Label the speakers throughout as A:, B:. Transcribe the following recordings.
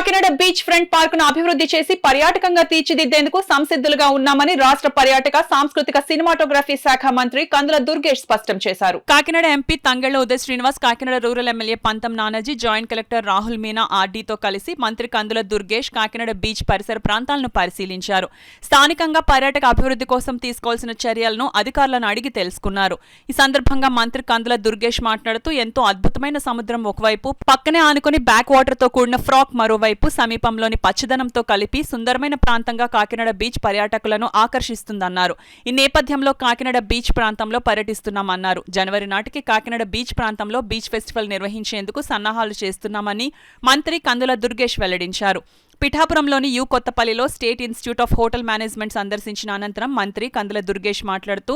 A: Kakinada beach front park ను అభివృద్ధి చేసి పర్యాటకంగా తీర్చిదిద్దేందుకు సంసిద్ధులుగా ఉన్నామని రాష్ట్ర పర్యాటక సాంస్కృతిక సినిమాటోగ్రఫీ శాఖ మంత్రి కందుల దుర్గేష్ స్పష్టం చేశారు. Kakinada MP Thangella Uday Srinivas, Kakinada rural MLA Pantham Nanaji, joint collector Rahul Meena ఆర్డీతో కలిసి మంత్రి కందుల దుర్గేష్ కాకినాడ బీచ్ పరిసర ప్రాంతాలను పరిశీలించారు. స్థానికంగా పర్యాటక అభివృద్ధి కోసం తీసుకోవాల్సిన చర్యలను అధికారులను అడిగి తెలుసుకున్నారు. ఈ సందర్భంగా మంత్రి కందుల దుర్గేష్ మాట్లాడుతూ ఎంతో అద్భుతమైన సముద్రం ఒకవైపు, పక్కనే ఆనుకుని బ్యాక్ వాటర్ తో కూడిన ఫ్రాక్ మరోవైపు, సమీపంలోని పచ్చదనంతో కలిపి సుందరమైన ప్రాంతంగా కాకినాడ బీచ్ పర్యాటకులను ఆకర్షిస్తుందన్నారు. ఈ నేపథ్యంలో కాకినాడ బీచ్ ప్రాంతంలో పర్యటిస్తున్నామన్నారు. జనవరి నాటికి కాకినాడ బీచ్ ప్రాంతంలో బీచ్ ఫెస్టివల్ నిర్వహించేందుకు సన్నాహాలు చేస్తున్నామని మంత్రి కందుల దుర్గేష్ వెల్లడించారు. పిఠాపురంలోని యు కొత్తపల్లిలో state institute of hotel management సందర్శించిన అనంతరం మంత్రి కందుల దుర్గేష్ మాట్లాడుతూ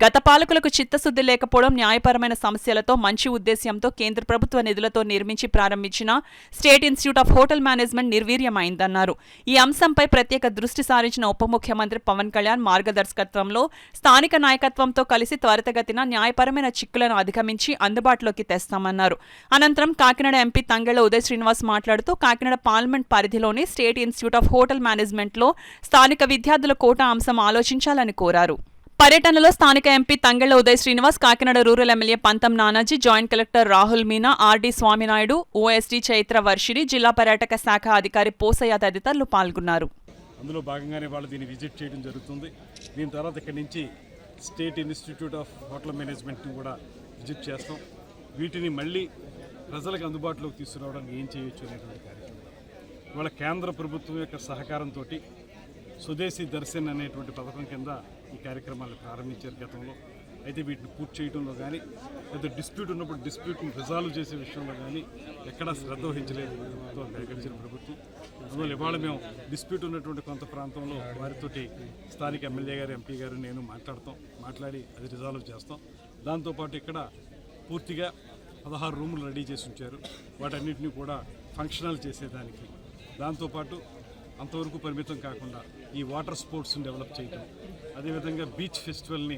A: గత పాలకులకు చిత్తశుద్ధి లేకపోవడం, న్యాయపరమైన సమస్యలతో మంచి ఉద్దేశ్యంతో కేంద్ర ప్రభుత్వ నిధులతో నిర్మించి ప్రారంభించిన state institute of hotel management నిర్వీర్యమైందన్నారు. ఈ అంశంపై ప్రత్యేక దృష్టి సారించిన ఉప ముఖ్యమంత్రి పవన్ కళ్యాణ్ మార్గదర్శకత్వంలో స్థానిక నాయకత్వంతో కలిసి త్వరితగతిన న్యాయపరమైన చిక్కులను అధిగమించి అందుబాటులోకి తెస్తామన్నారు. అనంతరం కాకినాడ ఎంపీ తంగళ్ల ఉదయ్ శ్రీనివాస్ మాట్లాడుతూ కాకినాడ పార్లమెంట్ పరిధిలోని state institute of hotel management లో స్థానిక విద్యార్థుల కోటా అంశం ఆలోచించాలని కోరారు. పర్యటనలో స్థానిక MP Thangella Uday Srinivas, Kakinada rural MLA Pantham Nanaji, joint collector Rahul Meena, RD Swaminaidu, OSD Chaitra Varshini, జిల్లా పర్యాటక శాఖ అధికారి పోసయ్య తదితరులు పాల్గొన్నారు.
B: అందులో భాగంగానే వాళ్ళు దీన్ని విజిట్ చేయడం జరుగుతుంది. దీని తర్వాత ఇక్కడి నుంచి స్టేట్ ఇన్స్టిట్యూట్ ఆఫ్ హోటల్ మేనేజ్మెంట్ని కూడా విజిట్ చేస్తాం. వీటిని మళ్ళీ ప్రజలకు అందుబాటులోకి తీసుకురావడానికి ఏం చేయొచ్చు అనేటువంటి కార్యక్రమం. ఇవాళ కేంద్ర ప్రభుత్వం యొక్క సహకారంతో స్వదేశీ దర్శన్ అనేటువంటి పథకం కింద ఈ కార్యక్రమాలను ప్రారంభించారు గతంలో. అయితే వీటిని పూర్తి చేయడంలో కానీ, లేదా డిస్ప్యూట్ ఉన్నప్పుడు డిస్ప్యూట్ని రిజాల్వ్ చేసే విషయంలో కానీ ఎక్కడా శ్రద్ధ వహించలేదు గడిచిన ప్రభుత్వం. అందువల్ల ఇవాళ మేము డిస్ప్యూట్ ఉన్నటువంటి కొంత ప్రాంతంలో వారితోటి స్థానిక ఎమ్మెల్యే గారు, ఎంపీ గారు, నేను మాట్లాడి అది రిజాల్వ్ చేస్తాం. దాంతోపాటు ఇక్కడ పూర్తిగా 16 రూములు రెడీ చేసి ఉంచారు. వాటన్నిటిని కూడా ఫంక్షనల్ చేసేదానికి, దాంతోపాటు అంతవరకు పరిమితం కాకుండా ఈ వాటర్ స్పోర్ట్స్ని డెవలప్ చేయడం, అదేవిధంగా బీచ్ ఫెస్టివల్ని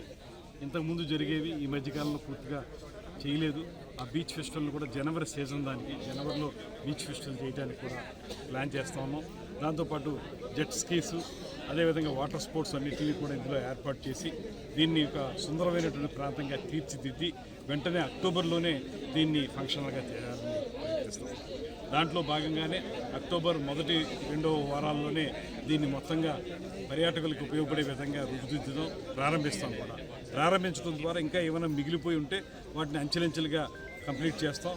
B: ఇంతకుముందు జరిగేవి ఈ మధ్యకాలంలో పూర్తిగా చేయలేదు. ఆ బీచ్ ఫెస్టివల్ని కూడా జనవరి సీజన్ జనవరిలో బీచ్ ఫెస్టివల్ చేయడానికి కూడా ప్లాన్ చేస్తా ఉన్నాం. దాంతోపాటు జెట్ స్కీస్, అదేవిధంగా వాటర్ స్పోర్ట్స్ అన్నింటినీ కూడా ఇందులో ఏర్పాటు చేసి దీన్ని ఒక సుందరమైనటువంటి ప్రాంతంగా తీర్చిదిద్ది వెంటనే అక్టోబర్లోనే దీన్ని ఫంక్షనల్గా చేయాలని ప్రయత్నిస్తాం. దాంట్లో భాగంగానే అక్టోబర్ 1, 2 వారాల్లోనే దీన్ని మొత్తంగా పర్యాటకులకు ఉపయోగపడే విధంగా రూపుదిద్దడం ప్రారంభిస్తాం. ప్రారంభించడం ద్వారా ఇంకా ఏమైనా మిగిలిపోయి ఉంటే వాటిని అంచెలంచెలుగా కంప్లీట్ చేస్తాం.